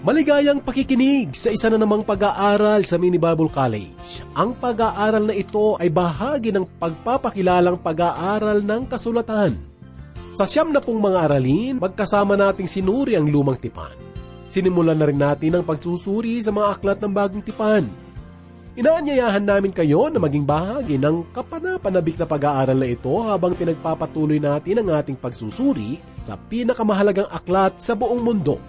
Maligayang pakikinig sa isa na namang pag-aaral sa Mini Bible College. Ang pag-aaral na ito ay bahagi ng pagpapakilalang pag-aaral ng kasulatan. Sa 70 mga aralin, magkasama nating sinuri ang lumang tipan. Sinimulan na rin natin ang pagsusuri sa mga aklat ng bagong tipan. Inaanyayahan namin kayo na maging bahagi ng kapanapanabik na pag-aaral na ito habang pinagpapatuloy natin ang ating pagsusuri sa pinakamahalagang aklat sa buong mundo.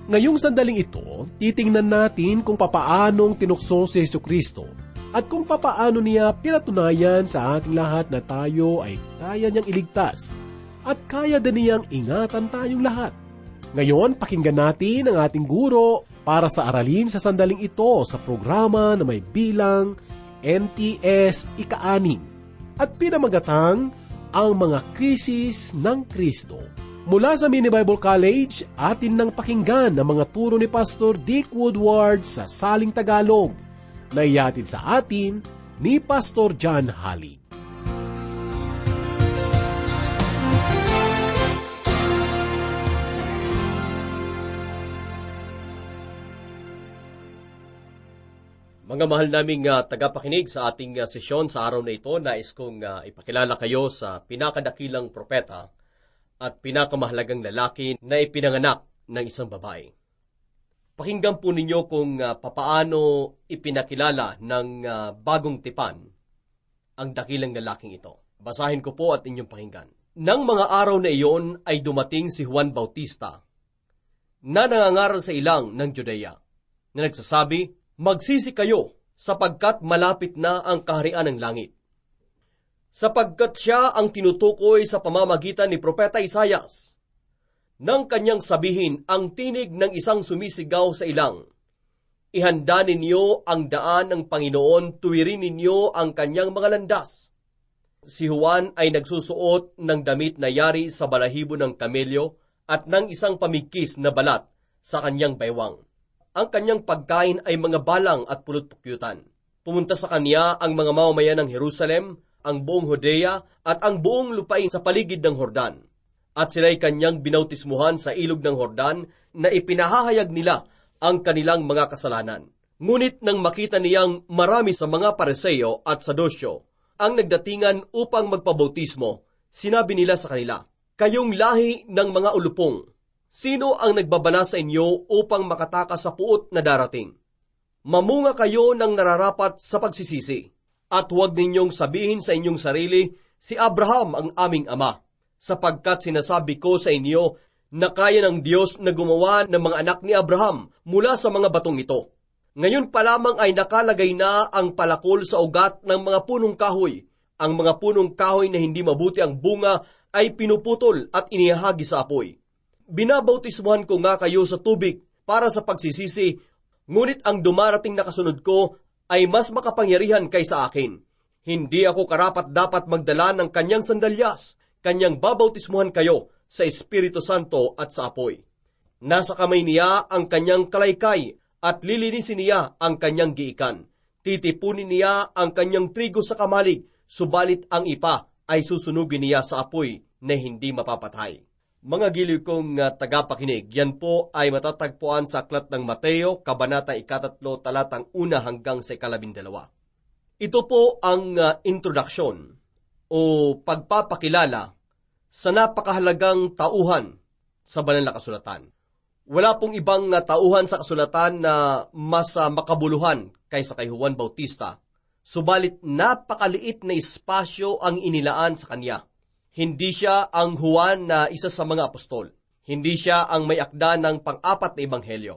Ngayong sandaling ito, titingnan natin kung papaanong tinukso si Jesucristo at kung papaano niya pinatunayan sa ating lahat na tayo ay kaya niyang iligtas at kaya din niyang ingatan tayong lahat. Ngayon, pakinggan natin ang ating guro para sa aralin sa sandaling ito sa programa na may bilang NTS ika-6 at pinamagatang ang mga krisis ng Kristo. Mula sa Mini Bible College, atin nang pakinggan ang mga turo ni Pastor Dick Woodward sa Saling Tagalog, na ihatid sa atin ni Pastor John Halig. Mga mahal naming tagapakinig sa ating sesyon sa araw na ito, nais kong ipakilala kayo sa pinakadakilang propeta at pinakamahalagang lalaki na ipinanganak ng isang babae. Pakinggan po ninyo kung papaano ipinakilala ng bagong tipan ang dakilang lalaking ito. Basahin ko po at inyong pakinggan. Nang mga araw na iyon ay dumating si Juan Bautista na nangangaral sa ilang ng Judea na nagsasabi, "Magsisi kayo sapagkat malapit na ang kaharian ng langit." Sapagkat siya ang tinutukoy sa pamamagitan ni Propeta Isaias, nang kanyang sabihin ang tinig ng isang sumisigaw sa ilang, "Ihanda ninyo ang daan ng Panginoon, tuwirin ninyo ang kanyang mga landas." Si Juan ay nagsusuot ng damit na yari sa balahibo ng kamelyo at ng isang pamigkis na balat sa kanyang baywang. Ang kanyang pagkain ay mga balang at pulot-pukyutan. Pumunta sa kanya ang mga mamamayan ng Jerusalem, ang buong Judea at ang buong lupain sa paligid ng Jordan. At sila'y kanyang binautismuhan sa ilog ng Jordan na ipinahahayag nila ang kanilang mga kasalanan. Ngunit nang makita niyang marami sa mga Pariseo at Sadusyo ang nagdatingan upang magpabautismo, sinabi nila sa kanila, "Kayong lahi ng mga ulupong, sino ang nagbabala sa inyo upang makatakas sa puot na darating? Mamunga kayo ng nararapat sa pagsisisi. At huwag ninyong sabihin sa inyong sarili, si Abraham ang aming ama, sapagkat sinasabi ko sa inyo na kaya ng Diyos na gumawa ng mga anak ni Abraham mula sa mga batong ito. Ngayon pa lamang ay nakalagay na ang palakol sa ugat ng mga punong kahoy. Ang mga punong kahoy na hindi mabuti ang bunga ay pinuputol at inihahagi sa apoy. Binabautismuhan ko nga kayo sa tubig para sa pagsisisi, ngunit ang dumarating na kasunod ko ay mas makapangyarihan kaysa akin. Hindi ako karapat-dapat magdala ng kanyang sandalyas. Kanyang babautismuhan kayo sa Espiritu Santo at sa apoy. Nasa kamay niya ang kanyang kalaykay at lilinisin niya ang kanyang giikan. Titipunin niya ang kanyang trigo sa kamalig, subalit ang ipa ay susunugin niya sa apoy na hindi mapapatay." Mga giliw kong tagapakinig, yan po ay matatagpuan sa aklat ng Mateo, Kabanata 3, talatang 1 hanggang sa 12. Ito po ang introduction o pagpapakilala sa napakahalagang tauhan sa banal na kasulatan. Wala pong ibang tauhan sa kasulatan na mas makabuluhan kaysa kay Juan Bautista, subalit napakaliit na espasyo ang inilaan sa kanya. Hindi siya ang Juan na isa sa mga apostol. Hindi siya ang may akda ng pang-apat na ebanghelyo.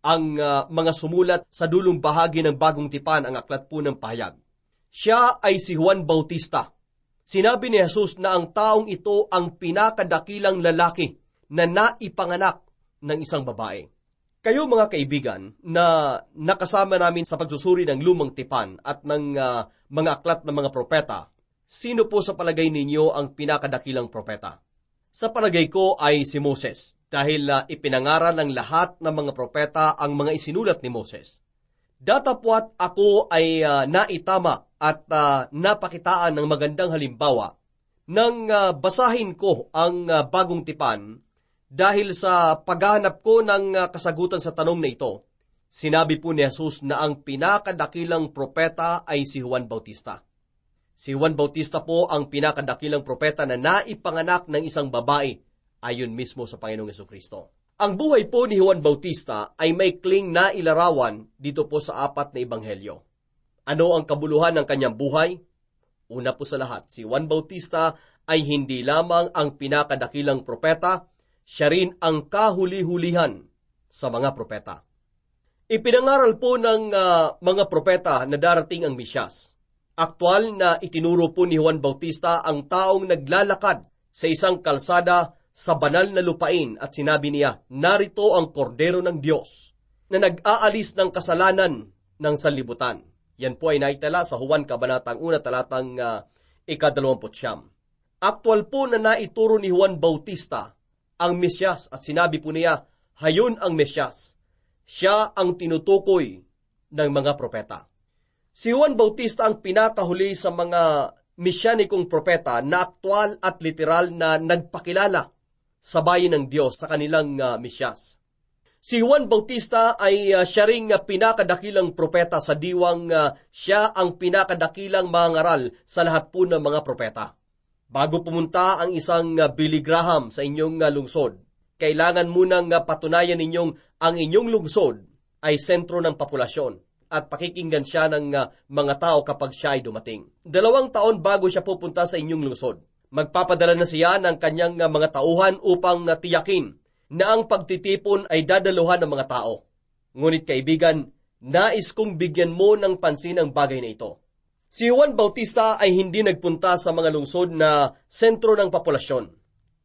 Ang mga sumulat sa dulong bahagi ng Bagong Tipan ang aklat po ng pahayag. Siya ay si Juan Bautista. Sinabi ni Jesus na ang taong ito ang pinakadakilang lalaki na naipanganak ng isang babae. Kayo mga kaibigan na nakasama namin sa pagsusuri ng Lumang Tipan at ng mga aklat ng mga propeta, sino po sa palagay ninyo ang pinakadakilang propeta? Sa palagay ko ay si Moses, dahil ipinangaral ng lahat ng mga propeta ang mga isinulat ni Moses. Datapwat ako ay naitama at napakitaan ng magandang halimbawa nang basahin ko ang Bagong Tipan Dahil sa paghahanap ko ng kasagutan sa tanong na ito, sinabi po ni Jesus na ang pinakadakilang propeta ay si Juan Bautista. Si Juan Bautista po ang pinakadakilang propeta na naipanganak ng isang babae ayon mismo sa Panginoong Jesucristo. Ang buhay po ni Juan Bautista ay may kling na ilarawan dito po sa 4 na ebanghelyo. Ano ang kabuluhan ng kanyang buhay? Una po sa lahat, si Juan Bautista ay hindi lamang ang pinakadakilang propeta, siya rin ang kahuli-hulihan sa mga propeta. Ipinangaral po ng mga propeta na darating ang Mesyas. Aktual na itinuro po ni Juan Bautista ang taong naglalakad sa isang kalsada sa banal na lupain at sinabi niya, narito ang kordero ng Diyos na nag-aalis ng kasalanan ng sanlibutan. Yan po ay naitala sa Juan Kabanatang 1, talatang 29. Aktual po na naituro ni Juan Bautista ang Mesyas at sinabi po niya, hayon ang Mesyas. Siya ang tinutukoy ng mga propeta. Si Juan Bautista ang pinakahuli sa mga mesyanikong propeta na aktual at literal na nagpakilala sa bayan ng Diyos sa kanilang Mesyas. Si Juan Bautista ay siya ring pinakadakilang propeta sa diwang siya ang pinakadakilang mangaral sa lahat po ng mga propeta. Bago pumunta ang isang Billy Graham sa inyong lungsod, kailangan munang patunayan ninyong ang inyong lungsod ay sentro ng populasyon at pakikinggan siya ng mga tao kapag siya ay dumating. 2 taon bago siya pupunta sa inyong lungsod, magpapadala na siya ng kanyang mga tauhan upang tiyakin na ang pagtitipon ay dadaluhan ng mga tao. Ngunit kaibigan, nais kong bigyan mo ng pansin ang bagay na ito. Si Juan Bautista ay hindi nagpunta sa mga lungsod na sentro ng populasyon.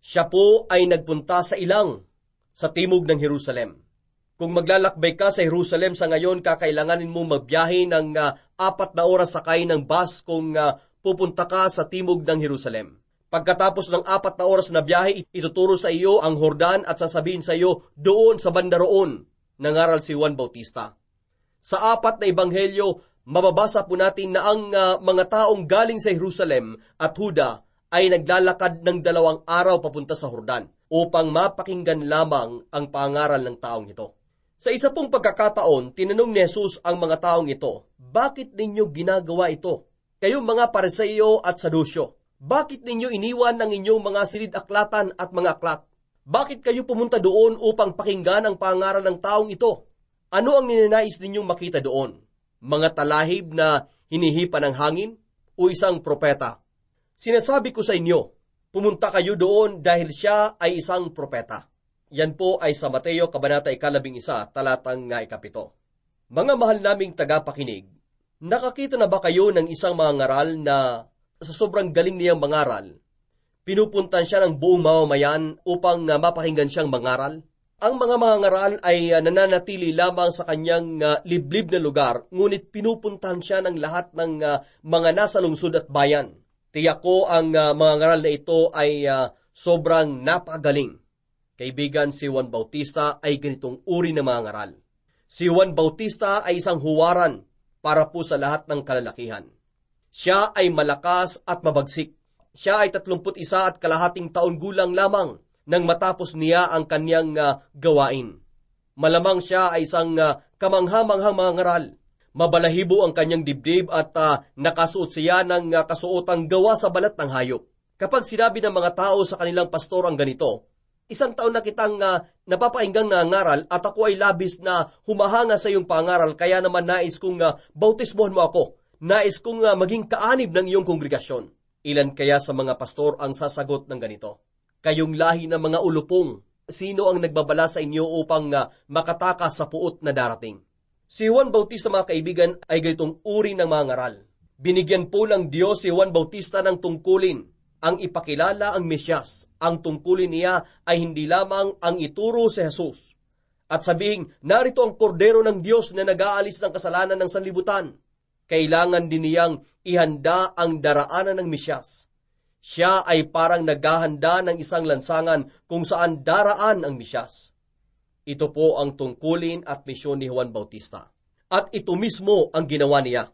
Siya po ay nagpunta sa ilang, sa timog ng Jerusalem. Kung maglalakbay ka sa Jerusalem sa ngayon, kakailanganin mo magbiyahe ng 4 na oras sakay ng bus kung pupunta ka sa timog ng Jerusalem. Pagkatapos ng 4 na oras na biyahe, ituturo sa iyo ang Jordan at sasabihin sa iyo, doon sa banda roon, nangaral si Juan Bautista. Sa 4 na ebanghelyo, mababasa po natin na ang mga taong galing sa Jerusalem at Huda ay naglalakad ng 2 araw papunta sa Jordan upang mapakinggan lamang ang pangaral ng taong ito. Sa isa pong pagkakataon, tinanong ni Jesus ang mga taong ito, bakit ninyo ginagawa ito? Kayong mga Pariseo at Sadusyo, bakit ninyo iniwan ang inyong mga silid-aklatan at mga aklat? Bakit kayo pumunta doon upang pakinggan ang pangaral ng taong ito? Ano ang ninanais ninyong makita doon? Mga talahib na hinihipa ng hangin o isang propeta? Sinasabi ko sa inyo, pumunta kayo doon dahil siya ay isang propeta. Yan po ay sa Mateo Kabanata 11, talatang 7. Mga mahal naming tagapakinig, nakakita na ba kayo ng isang mangaral na sa sobrang galing niyang mangaral, pinupuntan siya ng buong mamamayan upang mapakinggan siyang mangaral? Ang mga mangaral ay nananatili lamang sa kanyang liblib na lugar, ngunit pinupuntahan siya ng lahat ng mga nasa lungsod at bayan. Tiyak ko ang mga ngaral na ito ay sobrang napakagaling. Kaibigan, si Juan Bautista ay ganitong uri ng mga ngaral. Si Juan Bautista ay isang huwaran para po sa lahat ng kalalakihan. Siya ay malakas at mabagsik. Siya ay 31 at kalahating taon gulang lamang nang matapos niya ang kanyang gawain. Malamang siya ay isang kamangha-manghang mga ngaral. Mabalahibo ang kanyang dibdib at nakasuot siya ng kasuotang gawa sa balat ng hayop. Kapag sinabi ng mga tao sa kanilang pastor ang ganito, isang taon na kitang napapakinggang nangaral at ako ay labis na humahanga sa iyong pangaral, kaya naman nais kong bautismohan mo ako. Nais kong maging kaanib ng iyong kongregasyon. Ilan kaya sa mga pastor ang sasagot ng ganito? Kayong lahi ng mga ulupong, sino ang nagbabala sa inyo upang makatakas sa puot na darating? Si Juan Bautista, mga kaibigan, ay ganitong uri ng mga ngaral. Binigyan po ng Diyos si Juan Bautista ng tungkulin, ang ipakilala ang Mesyas. Ang tungkulin niya ay hindi lamang ang ituro si Jesus at sabihing, narito ang kordero ng Diyos na nag-aalis ng kasalanan ng sanlibutan. Kailangan din niyang ihanda ang daraanan ng Mesyas. Siya ay parang naghahanda ng isang lansangan kung saan daraan ang Mesyas. Ito po ang tungkulin at misyon ni Juan Bautista. At ito mismo ang ginawa niya.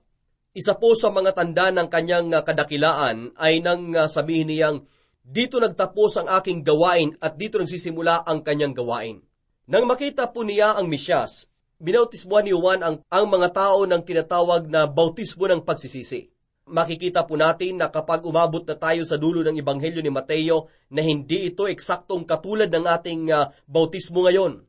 Isa po sa mga tanda ng kanyang kadakilaan ay nang sabihin niyang, Dito nagtapos ang aking gawain at dito nagsisimula ang kanyang gawain. Nang makita po niya ang Mesyas, binautismuhan ni Juan ang mga tao ng tinatawag na bautismo ng pagsisisi. Makikita po natin na kapag umabot na tayo sa dulo ng Ebanghelyo ni Mateo na hindi ito eksaktong katulad ng ating bautismo ngayon.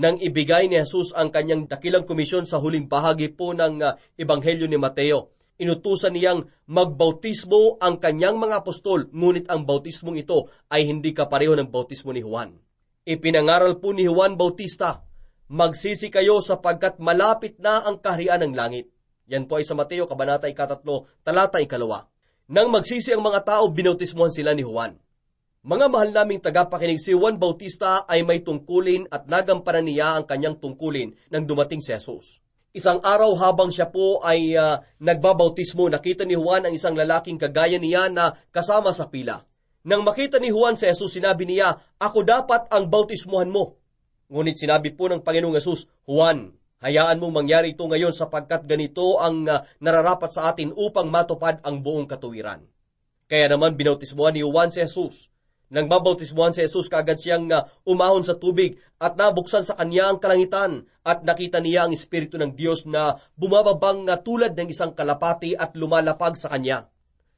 Nang ibigay ni Jesus ang kanyang dakilang komisyon sa huling bahagi po ng Ebanghelyo ni Mateo, inutusan niyang magbautismo ang kanyang mga apostol, ngunit ang bautismong ito ay hindi kapareho ng bautismo ni Juan. Ipinangaral po ni Juan Bautista, magsisi kayo sapagkat malapit na ang kaharian ng langit. Yan po ay sa Mateo, Kabanata 3, talata 2. Nang magsisi ang mga tao, binautismuhan sila ni Juan. Mga mahal naming tagapakinig, si Juan Bautista ay may tungkulin at nagampanan niya ang kanyang tungkulin nang dumating si Jesus. Isang araw habang siya po ay nagbabautismo, nakita ni Juan ang isang lalaking kagaya niya na kasama sa pila. Nang makita ni Juan si Jesus, sinabi niya, ako dapat ang bautismuhan mo. Ngunit sinabi po ng Panginoong Jesus, Juan, hayaan mong mangyari ito ngayon sapagkat ganito ang nararapat sa atin upang matupad ang buong katuwiran. Kaya naman binautismuhan ni Juan si Jesus. Nang mabautismuhan si Jesus, kaagad siyang umahon sa tubig at nabuksan sa kanya ang kalangitan at nakita niya ang Espiritu ng Diyos na bumababang tulad ng isang kalapati at lumalapag sa kanya.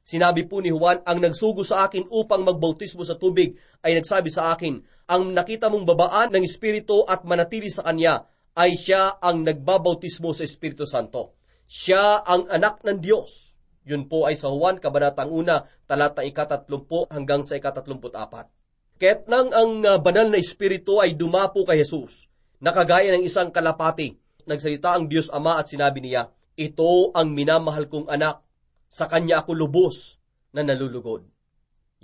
Sinabi po ni Juan, ang nagsugo sa akin upang magbautismo sa tubig ay nagsabi sa akin, ang nakita mong babaan ng Espiritu at manatili sa kanya ay siya ang nagbabautismo sa Espiritu Santo. Siya ang anak ng Diyos. Yun po ay sa Juan, Kabanatang 1, talata 30 hanggang sa 34. Kaya't nang ang banal na Espiritu ay dumapo kay Jesus, nakagaya ng isang kalapati, nagsalita ang Diyos Ama at sinabi niya, ito ang minamahal kong anak, sa kanya ako lubos na nalulugod.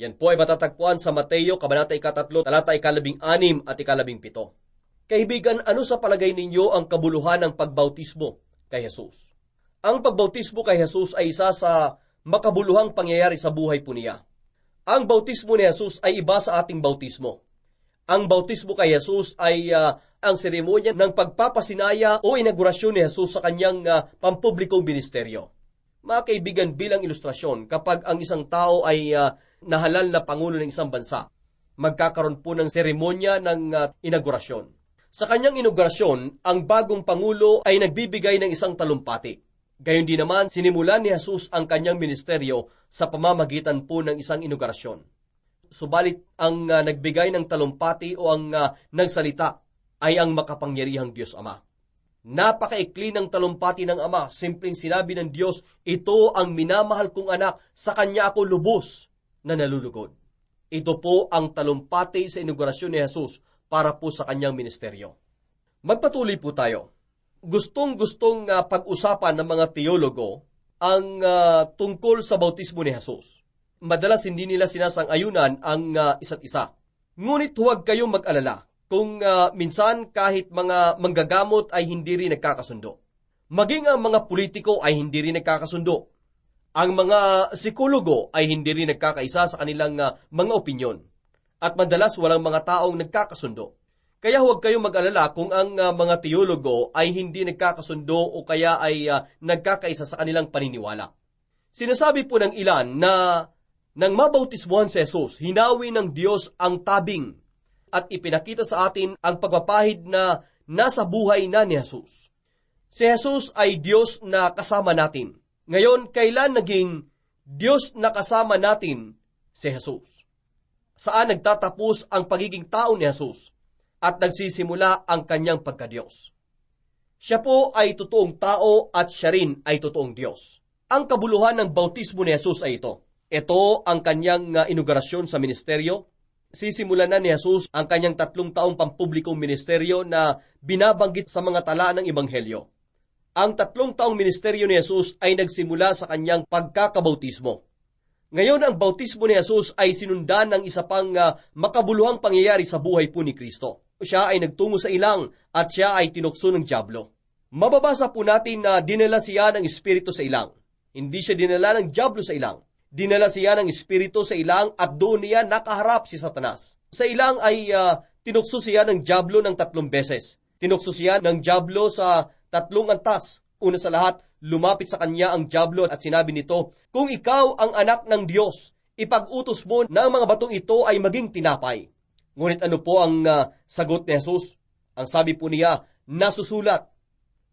Yan po ay matatagpuan sa Mateo, Kabanata 3, talata 16 at 17. Kaibigan, ano sa palagay ninyo ang kabuluhan ng pagbautismo kay Jesus? Ang pagbautismo kay Jesus ay isa sa makabuluhang pangyayari sa buhay po niya. Ang bautismo ni Jesus ay iba sa ating bautismo. Ang bautismo kay Jesus ay ang seremonya ng pagpapasinaya o inaugurasyon ni Jesus sa kanyang pampublikong ministeryo. Mga kaibigan, bilang ilustrasyon, kapag ang isang tao ay nahalal na pangulo ng isang bansa, magkakaroon po ng seremonya ng inaugurasyon. Sa kanyang inaugurasyon, ang bagong pangulo ay nagbibigay ng isang talumpati. Gayon din naman, sinimulan ni Jesus ang kanyang ministeryo sa pamamagitan po ng isang inaugurasyon. Subalit, ang nagbigay ng talumpati o ang nagsalita ay ang makapangyarihang Diyos Ama. Napakaikli ng talumpati ng Ama, simpleng sinabi ng Diyos, ito ang minamahal kong anak, sa kanya ako lubos na nalulugod. Ito po ang talumpati sa inaugurasyon ni Jesus para po sa kanyang ministeryo. Magpatuloy po tayo. Gustong-gustong pag-usapan ng mga teologo ang tungkol sa bautismo ni Jesus. Madalas hindi nila sinasang-ayunan ang isa't isa. Ngunit huwag kayong mag-alala kung minsan kahit mga manggagamot ay hindi rin nagkakasundo. Maging ang mga politiko ay hindi rin nagkakasundo. Ang mga psikologo ay hindi rin nagkakaisa sa kanilang mga opinyon. At madalas walang mga taong nagkakasundo. Kaya huwag kayong mag-alala kung ang mga teologo ay hindi nagkakasundo o kaya ay nagkakaisa sa kanilang paniniwala. Sinasabi po ng ilan na nang mabautismuhan si Jesus, hinawi ng Diyos ang tabing at ipinakita sa atin ang pagpapahid na nasa buhay na ni Jesus. Si Jesus ay Diyos na kasama natin. Ngayon, kailan naging Diyos na kasama natin si Jesus? Saan nagtatapos ang pagiging tao ni Jesus? At nagsisimula ang kanyang pagkadiyos. Siya po ay totoong tao at siya rin ay totoong Diyos. Ang kabuluhan ng bautismo ni Jesus ay ito. Ito ang kanyang inaugurasyon sa ministeryo. Sisimulan na ni Jesus ang kanyang 3 taong pampublikong ministeryo na binabanggit sa mga tala ng Ebanghelyo. Ang 3 taong ministeryo ni Jesus ay nagsimula sa kanyang pagkakabautismo. Ngayon, ang bautismo ni Jesus ay sinundan ng isa pang makabuluhang pangyayari sa buhay po ni Kristo. Siya ay nagtungo sa ilang at siya ay tinukso ng dyablo. Mababasa po natin na dinala siya ng Espiritu sa ilang. Hindi siya dinala ng dyablo sa ilang. Dinala siya ng Espiritu sa ilang at doon niya nakaharap si Satanas. Sa ilang ay tinukso siya ng dyablo ng 3 beses. Tinukso siya ng dyablo sa 3 antas. Una sa lahat, lumapit sa kanya ang dyablo at sinabi nito, kung ikaw ang anak ng Diyos, ipag-utos mo na ang mga batong ito ay maging tinapay. Ngunit ano po ang sagot ni Jesus? Ang sabi po niya, nasusulat,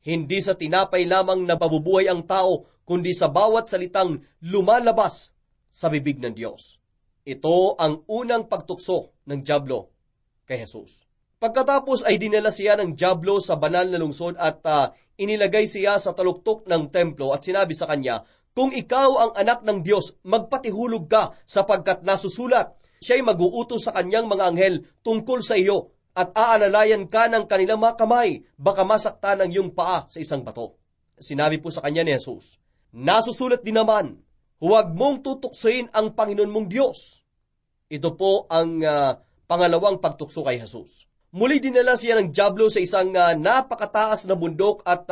hindi sa tinapay lamang nababubuhay ang tao, kundi sa bawat salitang lumalabas sa bibig ng Diyos. Ito ang unang pagtukso ng dyablo kay Jesus. Pagkatapos ay dinala siya ng dyablo sa banal na lungsod at inilagay siya sa taluktok ng templo at sinabi sa kanya, kung ikaw ang anak ng Diyos, magpatihulog ka sapagkat nasusulat, siya'y mag-uutos sa kanyang mga anghel tungkol sa iyo at aalalayan ka ng kanilang mga kamay, baka masaktan ang iyong paa sa isang bato. Sinabi po sa kanya ni Jesus, nasusulat din naman, huwag mong tutuksoin ang Panginoon mong Diyos. Ito po ang pangalawang pagtukso kay Jesus. Muli dinala siya ng dyablo sa isang napakataas na bundok at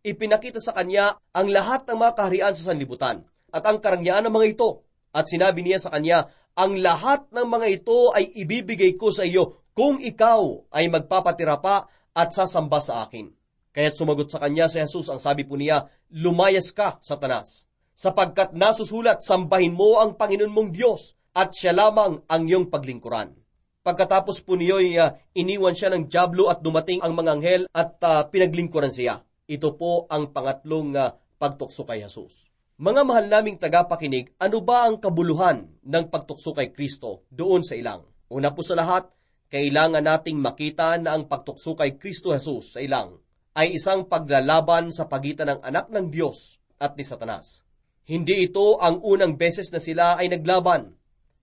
ipinakita sa kanya ang lahat ng mga kaharian sa sanlibutan at ang karangyaan ng mga ito. At sinabi niya sa kanya, ang lahat ng mga ito ay ibibigay ko sa iyo kung ikaw ay magpapatira pa at sasamba sa akin. Kaya't sumagot sa kanya si Jesus, ang sabi po niya, lumayas ka, Satanas, sapagkat nasusulat, sambahin mo ang Panginoon mong Diyos at siya lamang ang iyong paglingkuran. Pagkatapos po niyo'y iniwan siya ng dyablo at dumating ang mga anghel at pinaglingkuran siya. Ito po ang pangatlong pagtukso kay Jesus. Mga mahal naming tagapakinig, ano ba ang kabuluhan ng pagtukso kay Kristo doon sa ilang? Una po sa lahat, kailangan nating makita na ang pagtukso kay Kristo Jesus sa ilang ay isang paglalaban sa pagitan ng anak ng Diyos at ni Satanas. Hindi ito ang unang beses na sila ay naglaban.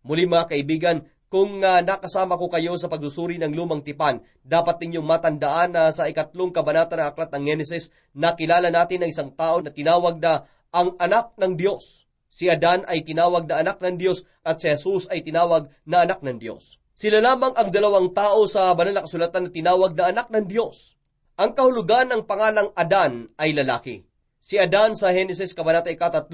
Muli mga kaibigan, kung nakasama ko kayo sa pagsusuri ng lumang tipan, dapat ninyong matandaan na sa 3 kabanata ng aklat ng Genesis, nakilala natin ang isang tao na tinawag na ang anak ng Diyos. Si Adan ay tinawag na anak ng Diyos at si Jesus ay tinawag na anak ng Diyos. Sila lamang ang dalawang tao sa banal na kasulatan na tinawag na anak ng Diyos. Ang kahulugan ng pangalang Adan ay lalaki. Si Adan sa Genesis kabanata 3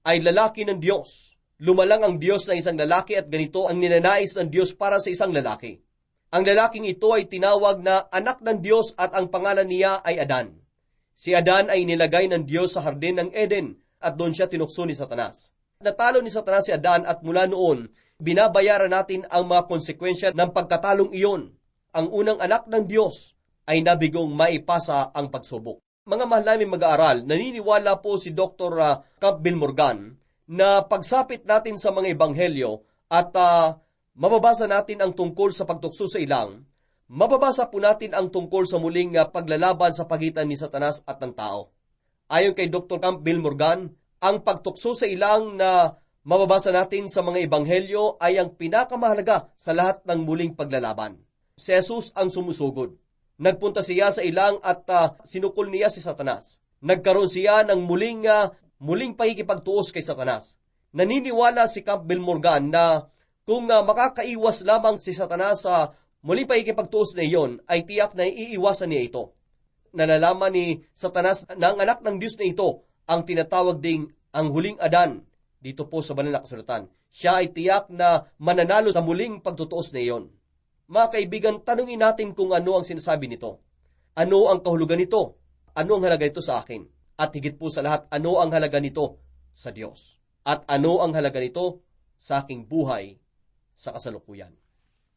ay lalaki ng Diyos. Lumalang ang Diyos na isang lalaki at ganito ang ninanais ng Diyos para sa isang lalaki. Ang lalaking ito ay tinawag na anak ng Diyos at ang pangalan niya ay Adan. Si Adan ay nilagay ng Diyos sa hardin ng Eden at doon siya tinukso ni Satanas. Natalo ni Satanas si Adan at mula noon, binabayaran natin ang mga konsekwensya ng pagkatalong iyon. Ang unang anak ng Diyos ay nabigong maipasa ang pagsubok. Mga mahal naming mag-aaral, naniniwala po si Dr. Campbell Morgan na pagsapit natin sa mga ebanghelyo at mababasa natin ang tungkol sa pagtukso sa ilang, mababasa po natin ang tungkol sa muling paglalaban sa pagitan ni Satanas at ng tao. Ayon kay Dr. Campbell Morgan, ang pagtukso sa ilang na mababasa natin sa mga ebanghelyo ay ang pinakamahalaga sa lahat ng muling paglalaban. Si Jesus ang sumusugod. Nagpunta siya sa ilang at sinukol niya si Satanas. Nagkaroon siya ng muling pakikipagtuos kay Satanas. Naniniwala si Campbell Morgan na kung makakaiwas lamang si Satanas sa muling pakikipagtuos na iyon, ay tiyak na iiwasan niya ito. Nalalaman ni Satanas na ang anak ng Diyos na ito ang tinatawag ding ang huling Adan dito po sa banal na kasulatan. Siya ay tiyak na mananalo sa muling pagtutuos na iyon. Mga kaibigan, tanungin natin kung ano ang sinasabi nito. Ano ang kahulugan nito? Ano ang halaga nito sa akin? At higit po sa lahat, ano ang halaga nito sa Diyos? At ano ang halaga nito sa aking buhay sa kasalukuyan?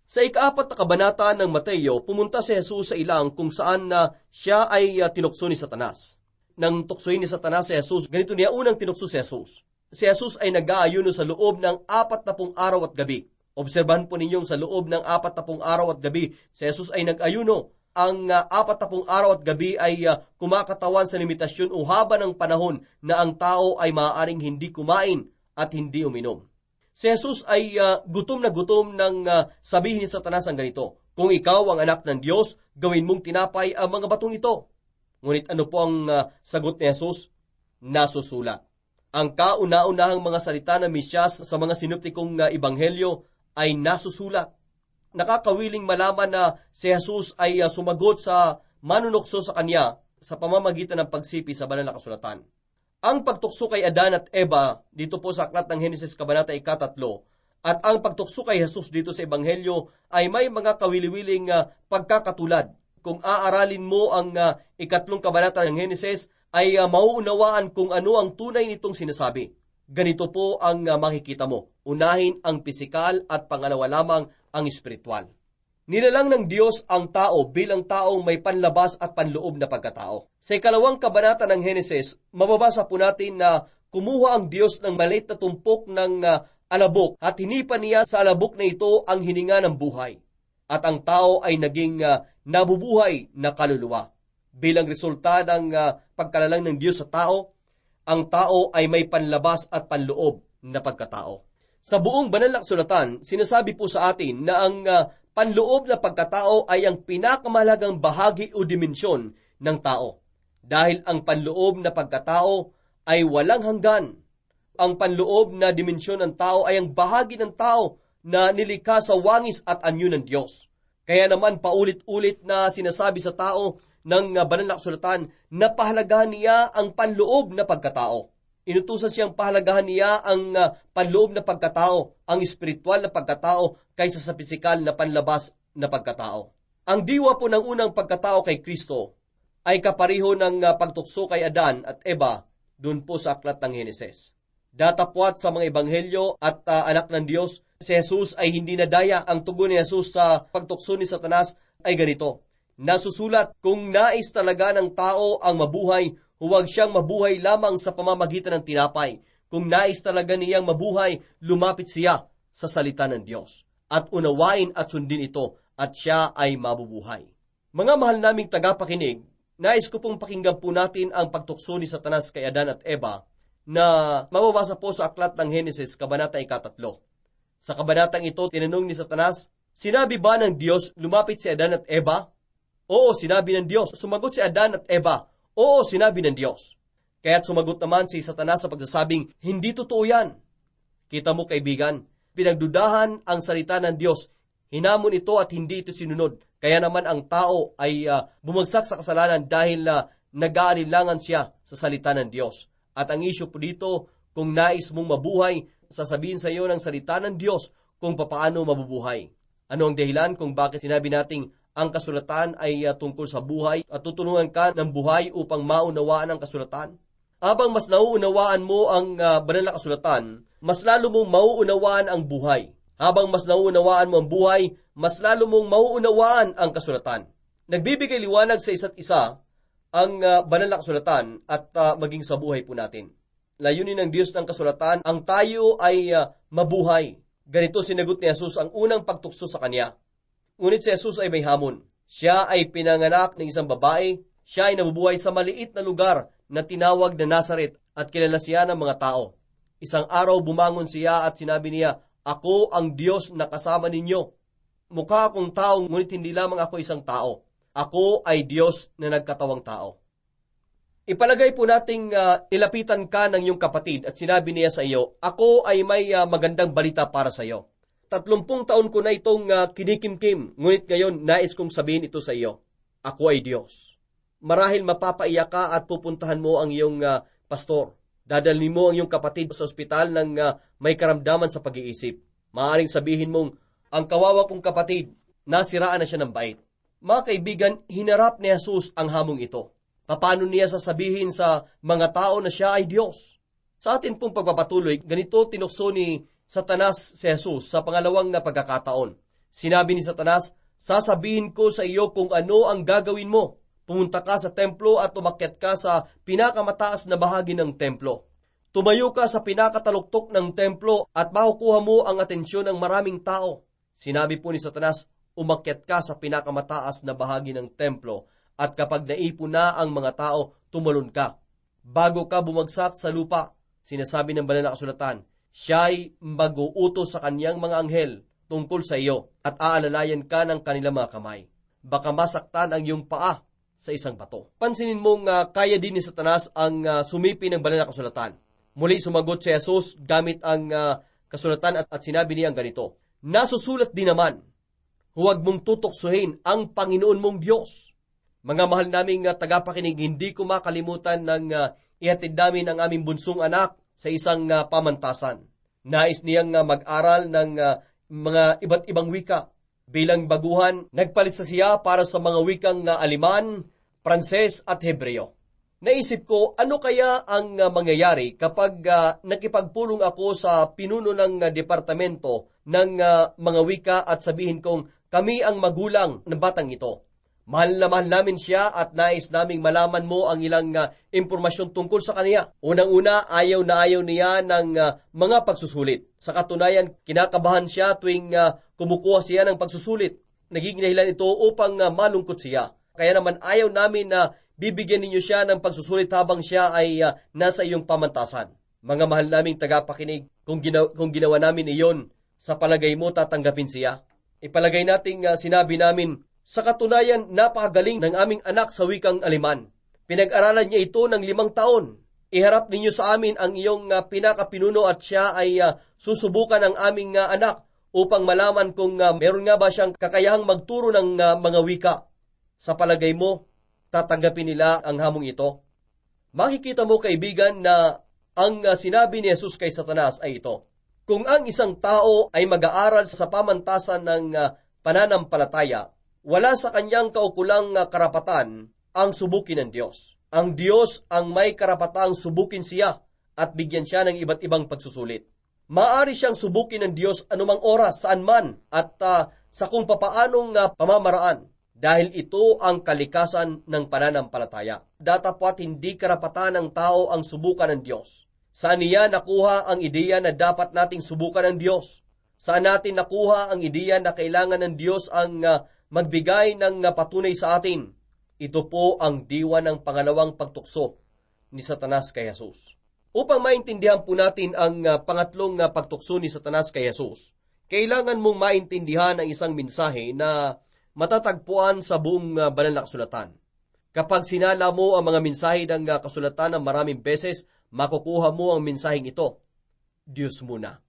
Sa 4 na kabanata ng Mateo, pumunta si Jesus sa ilang kung saan siya ay tinukso ni Satanas. Nang tuksoin ni Satanas si Jesus, ganito niya unang tinukso si Jesus. Si Jesus ay nag-aayuno sa loob ng 40 araw at gabi. Obserbahan po ninyong sa loob ng 40 araw at gabi, si Jesus ay nag-ayuno. Ang 40 araw at gabi ay kumakatawan sa limitasyon o haba ng panahon na ang tao ay maaaring hindi kumain at hindi uminom. Si Jesus ay gutom na gutom nang sabihin ni Satanas ang ganito, kung ikaw ang anak ng Diyos, gawin mong tinapay ang mga batong ito. Ngunit ano po ang sagot ni Jesus? Nasusulat. Ang kauna-unahang mga salita ng Mesyas sa mga sinoptikong ebanghelyo ay nasusulat. Nakakawiling malaman na si Jesus ay sumagot sa manunukso sa kanya sa pamamagitan ng pagsipi sa banal na kasulatan. Ang pagtukso kay Adan at Eva dito po sa aklat ng Genesis kabanata 3 at ang pagtukso kay Jesus dito sa ebanghelyo ay may mga kawili-wiling pagkakatulad. Kung aaralin mo ang 3 kabanata ng Genesis ay mauunawaan kung ano ang tunay nitong sinasabi. ganito po ang makikita mo. Unahin ang pisikal at pangalawa lamang ang espiritual. Nilalang ng Diyos ang tao bilang taong may panlabas at panloob na pagkatao. Sa ikalawang kabanata ng Henesis, mababasa po natin na kumuha ang Diyos ng maliit na tumpok ng alabok at hinipan niya sa alabok na ito ang hininga ng buhay. At ang tao ay naging nabubuhay na kaluluwa. Bilang resulta ng pagkalalang ng Diyos sa tao, ang tao ay may panlabas at panloob na pagkatao. Sa buong banal na kasulatan, sinasabi po sa atin na ang panloob na pagkatao ay ang pinakamahalagang bahagi o dimensyon ng tao. Dahil ang panloob na pagkatao ay walang hanggan. Ang panloob na dimensyon ng tao ay ang bahagi ng tao na nilikha sa wangis at anyo ng Diyos. Kaya naman paulit-ulit na sinasabi sa tao ng banal na kasulatan na pahalagahan niya ang panloob na pagkatao. Inutusan siyang pahalagahan niya ang panloob na pagkatao, ang espiritual na pagkatao kaysa sa pisikal na panlabas na pagkatao. Ang diwa po ng unang pagkatao kay Kristo ay kapareho ng pagtukso kay Adan at Eva doon po sa aklat ng Henesis. Datapwat sa mga ebanghelyo at anak ng Diyos, si Jesus ay hindi nadaya. Ang tugon ni Jesus sa pagtukso ni Satanas ay ganito. Nasusulat, kung nais talaga ng tao ang mabuhay, huwag siyang mabuhay lamang sa pamamagitan ng tinapay. Kung nais talaga niyang mabuhay, lumapit siya sa salita ng Diyos. At unawain at sundin ito, at siya ay mabubuhay. Mga mahal naming tagapakinig, nais ko pong pakinggan po natin ang pagtukso ni Satanas kay Adan at Eva, na mababasa po sa aklat ng Henesis, kabanata 3. Sa kabanatang ito, tinanong ni Satanas, sinabi ba ng Diyos lumapit si Adan at Eva? Oo, sinabi ng Diyos. Sumagot si Adan at Eva, oo, sinabi ng Diyos. Kaya't sumagot naman si Satanas sa pagsasabing, hindi totoo yan. Kita mo kaibigan, pinagdudahan ang salita ng Diyos. Hinamon ito at hindi ito sinunod. Kaya naman ang tao ay bumagsak sa kasalanan dahil nag-aalinlangan siya sa salita ng Diyos. At ang isyu po dito, kung nais mong mabuhay, sasabihin sa iyo ng salita ng Diyos kung papaano mabubuhay. Ano ang dahilan kung bakit sinabi nating ang kasulatan ay tungkol sa buhay at tutulungan ka ng buhay upang maunawaan ang kasulatan? Habang mas nauunawaan mo ang banal na kasulatan, mas lalo mong mauunawaan ang buhay. Habang mas nauunawaan mo ang buhay, mas lalo mong mauunawaan ang kasulatan. Nagbibigay liwanag sa isa't isa ang banal na kasulatan at maging sa buhay po natin. Layunin ng Diyos ng kasulatan, ang tayo ay mabuhay. Ganito sinagot ni Jesus ang unang pagtukso sa Kanya. Ngunit si Jesus ay may hamon. Siya ay pinanganak ng isang babae. Siya ay nabubuhay sa maliit na lugar na tinawag na Nazaret at kilala siya ng mga tao. Isang araw bumangon siya at sinabi niya, ako ang Diyos na kasama ninyo. Mukha akong tao, ngunit hindi lamang ako isang tao. Ako ay Diyos na nagkatawang tao. Ipalagay po nating ilapitan ka ng iyong kapatid at sinabi niya sa iyo, ako ay may magandang balita para sa iyo. 30 taon ko na itong kinikimkim, ngunit ngayon nais kong sabihin ito sa iyo. Ako ay Diyos. Marahil mapapaiyak ka at pupuntahan mo ang iyong pastor. Dadalhin mo ang iyong kapatid sa ospital ng may karamdaman sa pag-iisip. Maaaring sabihin mong, ang kawawa kong kapatid, nasiraan na siya ng bait. Mga kaibigan, hinarap ni Jesus ang hamong ito. Paano niya sasabihin sa mga tao na siya ay Diyos? Sa atin pong pagpapatuloy, ganito tinukso ni Satanas si Jesus sa pangalawang pagkakataon. Sinabi ni Satanas, sasabihin ko sa iyo kung ano ang gagawin mo. Pumunta ka sa templo at umakyat ka sa pinakamataas na bahagi ng templo. Tumayo ka sa pinakataluktok ng templo at makukuha mo ang atensyon ng maraming tao. Sinabi po ni Satanas, umakyat ka sa pinakamataas na bahagi ng templo at kapag naipon na ang mga tao, tumalon ka. Bago ka bumagsak sa lupa, sinasabi ng banal na kasulatan, siya'y mag-uutos sa kanyang mga anghel tungkol sa iyo at aalalayan ka ng kanilang mga kamay. Baka masaktan ang iyong paa sa isang bato. Pansinin mong kaya din ni Satanas ang sumipi ng banal na kasulatan. Muli sumagot si Jesus gamit ang kasulatan at sinabi niya ang ganito, nasusulat din naman, huwag mong tutuksohin ang Panginoon mong Diyos. Mga mahal naming tagapakinig, hindi ko makalimutan ng ihatid namin ang aming bunsong anak sa isang pamantasan. Nais niyang mag-aral ng mga iba't ibang wika. Bilang baguhan, nagpalista siya para sa mga wikang Aleman, Pranses at Hebreo. Naisip ko, ano kaya ang mangyayari kapag nakipagpulong ako sa pinuno ng departamento ng mga wika at sabihin kong kami ang magulang ng batang ito. Mahal na mahal namin siya at nais naming malaman mo ang ilang impormasyon tungkol sa kanya. Unang-una, ayaw na ayaw niya ng mga pagsusulit. Sa katunayan, kinakabahan siya tuwing kumukuha siya ng pagsusulit. Naging dahilan ito upang malungkot siya. Kaya naman ayaw namin na bibigyan ninyo siya ng pagsusulit habang siya ay nasa iyong pamantasan. Mga mahal naming tagapakinig, kung ginawa namin iyon, sa palagay mo tatanggapin siya. Ipalagay nating sinabi namin, sa katunayan, napakagaling ng aming anak sa wikang Aleman. Pinag-aralan niya ito ng 5 taon. Iharap ninyo sa amin ang iyong pinakapinuno at siya ay susubukan ang aming anak upang malaman kung meron nga ba siyang kakayahang magturo ng mga wika. Sa palagay mo, tatanggapin nila ang hamong ito? Makikita mo, kaibigan, na ang sinabi ni Jesus kay Satanas ay ito. Kung ang isang tao ay mag-aaral sa pamantasan ng pananampalataya, wala sa kanyang kaukulang karapatan ang subukin ng Diyos. Ang Diyos ang may karapatang subukin siya at bigyan siya ng iba't ibang pagsusulit. Maaari siyang subukin ng Diyos anumang oras, saan man, at sa kung papaanong pamamaraan, dahil ito ang kalikasan ng pananampalataya. Datapwat hindi karapatan ng tao ang subukan ng Diyos. Saan niya nakuha ang ideya na dapat nating subukan ng Diyos? Saan natin nakuha ang ideya na kailangan ng Diyos ang magbigay ng patunay sa atin? Ito po ang diwa ng pangalawang pagtukso ni Satanas kay Jesus. Upang maintindihan po natin ang pangatlong pagtukso ni Satanas kay Jesus, kailangan mong maintindihan ang isang mensahe na matatagpuan sa buong banal na kasulatan. Kapag sinala mo ang mga mensahe ng kasulatan ng maraming beses, makukuha mo ang mensaheng ito. Diyos muna.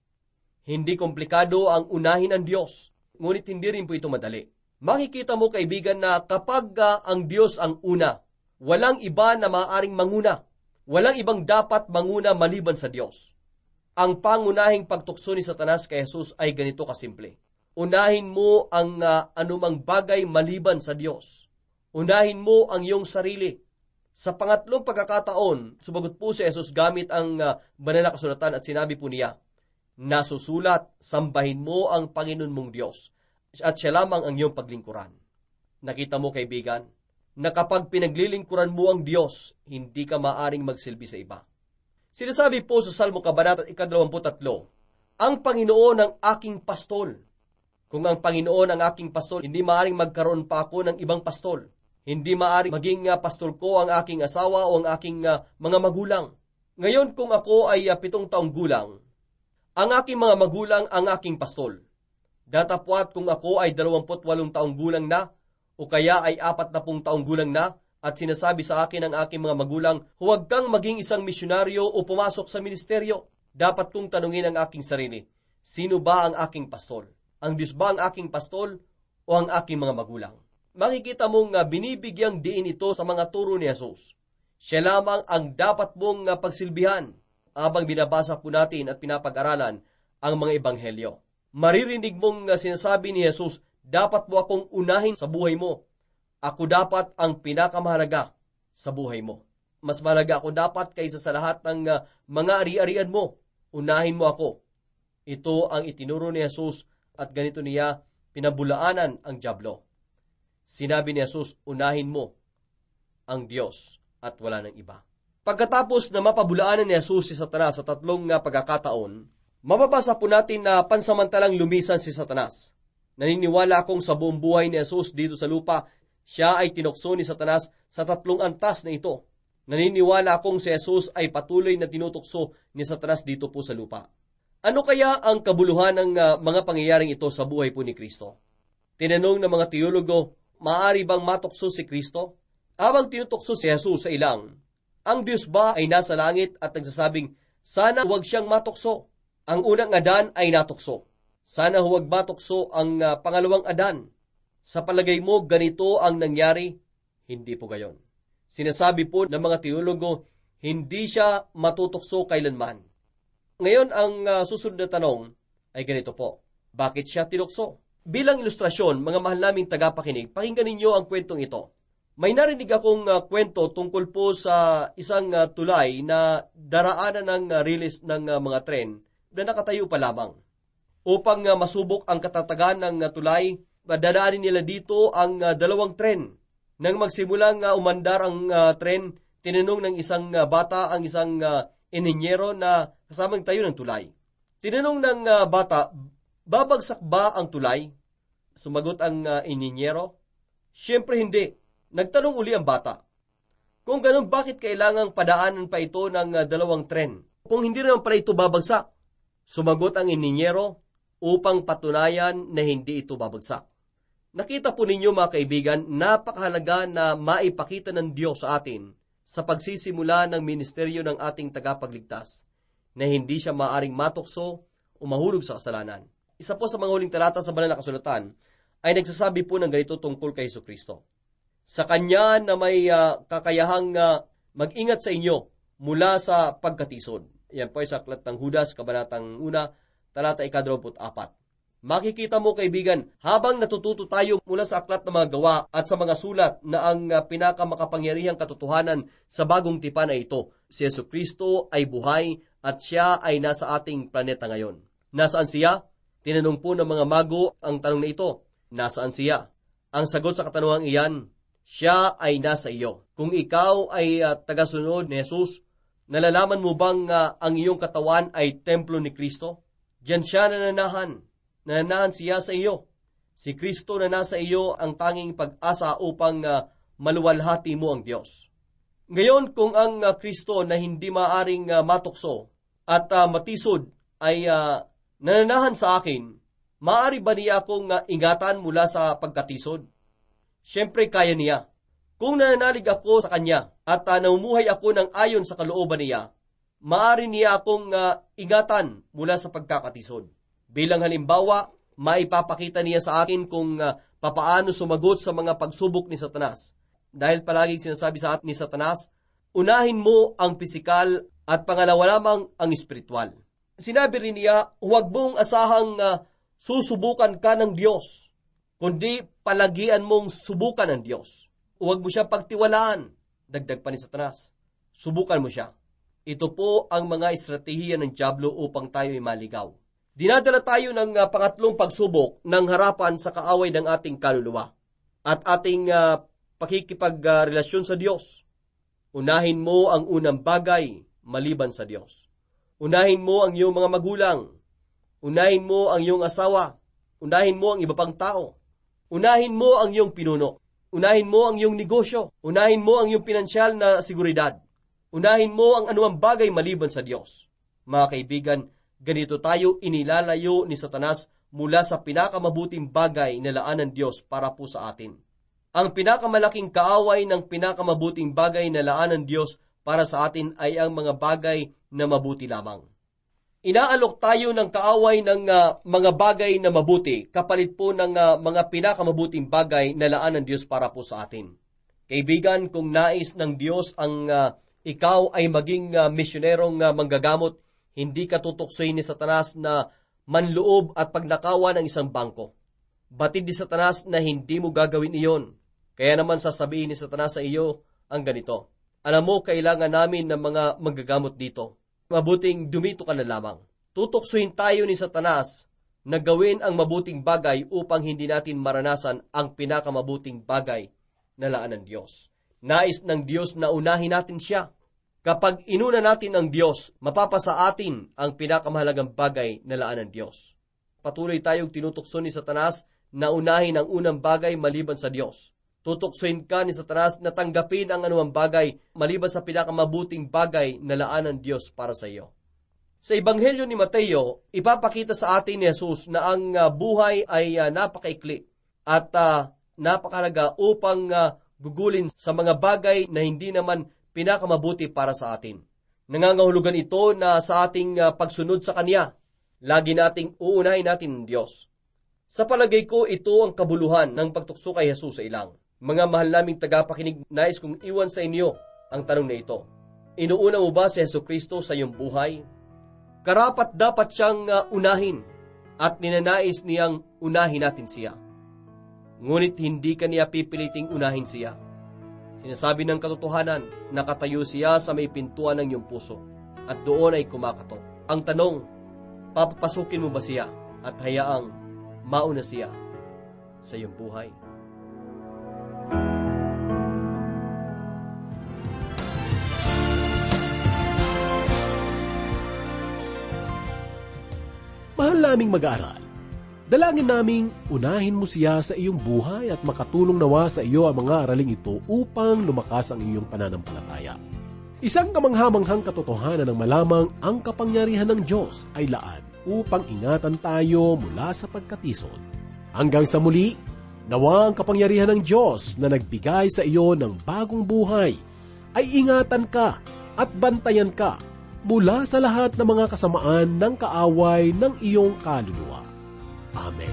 Hindi komplikado ang unahin ang Diyos, ngunit hindi rin po ito madali. Makikita mo, kaibigan, na kapag ang Diyos ang una, walang iba na maaaring manguna. Walang ibang dapat manguna maliban sa Diyos. Ang pangunahing pagtukso ni Satanas kay Jesus ay ganito kasimple. Unahin mo ang anumang bagay maliban sa Diyos. Unahin mo ang iyong sarili. Sa pangatlong pagkakataon, sumagot po si Jesus gamit ang banal na kasulatan at sinabi po niya, nasusulat, sambahin mo ang Panginoon mong Diyos at siya lamang ang iyong paglingkuran. Nakita mo, kaibigan, na kapag pinaglilingkuran mo ang Diyos, hindi ka maaring magsilbi sa iba. Sinasabi po sa Salmo Kabanata 23, ang Panginoon ang aking pastol. Kung ang Panginoon ang aking pastol, hindi maaring magkaroon pa ako ng ibang pastol. Hindi maaring maging pastol ko ang aking asawa o ang aking mga magulang. Ngayon, kung ako ay 7 taong gulang, ang aking mga magulang ang aking pastol. Datapwat kung ako ay 28 taong gulang na, o kaya ay 40 taong gulang na, at sinasabi sa akin ng aking mga magulang, huwag kang maging isang misyonaryo o pumasok sa ministeryo. Dapat kong tanungin ang aking sarili, sino ba ang aking pastol? Ang Diyos ba ang aking pastol o ang aking mga magulang? Makikita mong binibigyang diin ito sa mga turo ni Jesus. Siya lamang ang dapat mong pagsilbihan habang binabasa po natin at pinapag-aralan ang mga ebanghelyo. Maririnig mong sinasabi ni Jesus, dapat mo akong unahin sa buhay mo. Ako dapat ang pinakamahalaga sa buhay mo. Mas mahalaga ako dapat kaysa sa lahat ng mga ari-arian mo. Unahin mo ako. Ito ang itinuro ni Jesus at ganito niya pinabulaanan ang dyablo. Sinabi ni Jesus, unahin mo ang Diyos at wala ng iba. Pagkatapos na mapabulaanan ni Jesus si Satanas sa 3 pagkakataon, mababasa po natin na pansamantalang lumisan si Satanas. Naniniwala akong sa buong buhay ni Jesus dito sa lupa, siya ay tinukso ni Satanas sa 3 antas na ito. Naniniwala akong si Jesus ay patuloy na tinutukso ni Satanas dito po sa lupa. Ano kaya ang kabuluhan ng mga pangyayaring ito sa buhay po ni Kristo? Tinanong ng mga teologo, maaari bang matukso si Kristo? Habang tinutukso si Jesus sa ilang, ang Diyos ba ay nasa langit at nagsasabing, sana huwag siyang matukso? Ang unang Adan ay natukso. Sana huwag matukso ang pangalawang Adan. Sa palagay mo, ganito ang nangyari? Hindi po gayon. Sinasabi po ng mga teologo, hindi siya matutukso kailanman. Ngayon, ang susunod na tanong ay ganito po. Bakit siya tinukso? Bilang ilustrasyon, mga mahal naming tagapakinig, pakinggan ninyo ang kwentong ito. May narinig akong kwento tungkol po sa isang tulay na daraanan ng release ng mga tren na nakatayo pa lamang. Upang masubok ang katatagan ng tulay, dadaanin nila dito ang dalawang tren. Nang magsimulang umandar ang tren, tinanong ng isang bata ang isang ininyero na kasamang tayo ng tulay. Tinanong ng bata, babagsak ba ang tulay? Sumagot ang ininyero, siyempre hindi. Nagtanong uli ang bata, kung ganun bakit kailangang padaanan pa ito ng dalawang tren? Kung hindi naman pala ito babagsak. Sumagot ang ininyero, upang patunayan na hindi ito babagsak. Nakita po ninyo mga kaibigan, napakahalaga na maipakita ng Diyos sa atin sa pagsisimula ng ministeryo ng ating tagapagligtas na hindi siya maaring matukso o mahulog sa kasalanan. Isa po sa mga huling talata sa banal na kasulatan ay nagsasabi po ng ganito tungkol kay Jesucristo. Sa Kanya na may kakayahang mag-ingat sa inyo mula sa pagkatisod. Yan po ay sa aklat ng Judas, kabanatang 1, talata 24. Makikita mo kaibigan, habang natututo tayo mula sa aklat ng mga gawa at sa mga sulat na ang pinakamakapangyarihang katotohanan sa bagong tipan ay ito. Si Jesucristo ay buhay at siya ay nasa ating planeta ngayon. Nasaan siya? Tinanong po ng mga mago ang tanong na ito. Nasaan siya? Ang sagot sa katanungang iyan, siya ay nasa iyo. Kung ikaw ay tagasunod ni Jesus, nalalaman mo bang ang iyong katawan ay templo ni Kristo? Diyan siya nananahan siya sa iyo. Si Kristo na nasa iyo ang tanging pag-asa upang maluwalhati mo ang Diyos. Ngayon, kung ang Kristo na hindi maaring matukso at matisod ay nananahan sa akin, maaari ba niya akong ingatan mula sa pagkatisod? Siyempre kaya niya. Kung nananalig ako sa Kanya at namumuhay ako ng ayon sa kalooban niya, maaari niya akong ingatan mula sa pagkakatisod. Bilang halimbawa, maipapakita niya sa akin kung papaano sumagot sa mga pagsubok ni Satanas. Dahil palaging sinasabi sa atin ni Satanas, unahin mo ang pisikal at pangalawa lamang ang espiritual. Sinabi rin niya, huwag mong asahang susubukan ka ng Diyos, kundi palagian mong subukan ng Diyos. Huwag mo siya pagtiwalaan. Dagdag pa ni Satanas, subukan mo siya. Ito po ang mga estratehiya ng dyablo upang tayo ay maligaw. Dinadala tayo ng pangatlong pagsubok ng harapan sa kaaway ng ating kaluluwa at ating pakikipagrelasyon sa Diyos. Unahin mo ang unang bagay maliban sa Diyos. Unahin mo ang iyong mga magulang. Unahin mo ang iyong asawa. Unahin mo ang iba pang tao. Unahin mo ang iyong pinuno. Unahin mo ang iyong negosyo. Unahin mo ang iyong pinansyal na seguridad. Unahin mo ang anumang bagay maliban sa Diyos. Mga kaibigan, ganito tayo inilalayo ni Satanas mula sa pinakamabuting bagay na laan ng Diyos para po sa atin. Ang pinakamalaking kaaway ng pinakamabuting bagay na laan ng Diyos para sa atin ay ang mga bagay na mabuti lamang. Inaalok tayo ng kaaway ng mga bagay na mabuti kapalit po ng mga pinakamabuting bagay na laan ng Diyos para po sa atin. Kaibigan, kung nais ng Diyos ang ikaw ay maging misyonerong manggagamot, hindi ka tutuksoy ni Satanas na manloob at pagnakawan ng isang bangko. Batid ni Satanas na hindi mo gagawin iyon. Kaya naman sasabihin ni Satanas sa iyo ang ganito, alam mo, kailangan namin ng mga manggagamot dito. Mabuting dumito ka na lamang. Tutuksohin tayo ni Satanas na gawin ang mabuting bagay upang hindi natin maranasan ang pinakamabuting bagay na laan ng Diyos. Nais ng Diyos na unahin natin siya. Kapag inuna natin ang Diyos, mapapasa atin ang pinakamahalagang bagay na laan ng Diyos. Patuloy tayong tinutukso ni Satanas na unahin ang unang bagay maliban sa Diyos. Tutuksoin ka ni Satanas na tanggapin ang anumang bagay maliban sa pinakamabuting bagay na laan ng Diyos para sa iyo. Sa Ebanghelyo ni Mateo, ipapakita sa atin ni Jesus na ang buhay ay napakaikli at napakahalaga upang gugulin sa mga bagay na hindi naman pinakamabuti para sa atin. Nangangahulugan ito na sa ating pagsunod sa Kanya, lagi nating uunahin natin ang Diyos. Sa palagay ko, ito ang kabuluhan ng pagtukso kay Jesus sa ilang. Mga mahal naming tagapakinig, nais kong iwan sa inyo ang tanong na ito. Inuuna mo ba si Jesucristo sa iyong buhay? Karapat dapat siyang unahin at ninanais niyang unahin natin siya. Ngunit hindi ka niya pipiliting unahin siya. Sinasabi ng katotohanan, nakatayo siya sa may pintuan ng iyong puso at doon ay kumakatok. Ang tanong, papapasukin mo ba siya at hayaang mauna siya sa iyong buhay? Mahal naming mag-aaral, dalangin naming unahin mo siya sa iyong buhay at makatulong nawa sa iyo ang mga araling ito upang lumakas ang iyong pananampalataya. Isang kamanghamanghang katotohanan ng malamang ang kapangyarihan ng Diyos ay laan upang ingatan tayo mula sa pagkatisod. Hanggang sa muli, nawa ang kapangyarihan ng Diyos na nagbigay sa iyo ng bagong buhay ay ingatan ka at bantayan ka mula sa lahat ng mga kasamaan ng kaaway ng iyong kaluluwa. Amen.